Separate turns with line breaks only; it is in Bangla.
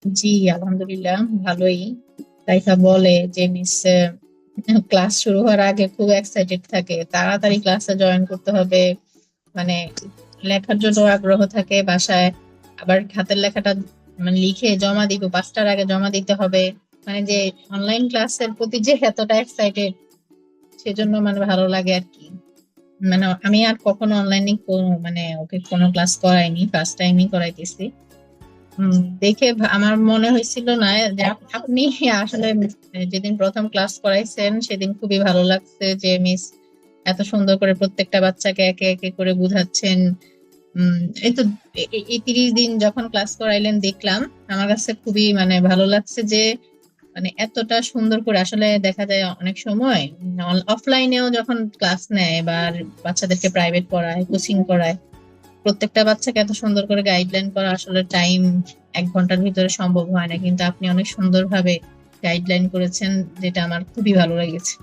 জি, আলহামদুলিল্লাহ ভালোই। লাইফা বলে যে মিস ক্লাস শুরু হওয়ার আগে খুব এক্সাইটেড থাকে, তাড়াতাড়ি ক্লাসে জয়েন করতে হবে। মানে লেখার জন্য আগ্রহ থাকে বাসায়, আবার হাতের লেখাটা মানে লিখে জমা দিব, 5টার আগে জমা দিতে হবে। মানে যে অনলাইন ক্লাসের প্রতি যে এতটা এক্সাইটেড, সেজন্য মানে ভালো লাগে আর কি। মানে আমি আর কখনো অনলাইনে মানে ওকে কোনো ক্লাস করাইনি, ফার্স্ট টাইমই করাইতেছি। দেখে আমার মনে হয়েছিল না যে আপনি আসলে যেদিন প্রথম ক্লাস করাইছেন সেদিন খুবই ভালো লাগছে যে মিস এত সুন্দর করে প্রত্যেকটা বাচ্চাকে একে একে করে বুঝাচ্ছেন। উম এই তো এই 30 দিন যখন ক্লাস করাইলেন দেখলাম, আমার কাছে খুবই মানে ভালো লাগছে যে মানে এতটা সুন্দর করে আসলে দেখা যায় অনেক সময় অফলাইনেও যখন ক্লাস নেয় বা বাচ্চাদেরকে প্রাইভেট পড়ায়, কোচিং করায়, প্রত্যেকটা বাচ্চাকে এত সুন্দর করে গাইডলাইন করা আসলে টাইম 1 ঘন্টার ভিতরে সম্ভব হয় না, কিন্তু আপনি অনেক সুন্দরভাবে গাইডলাইন করেছেন, যেটা আমার খুবই ভালো লেগেছে।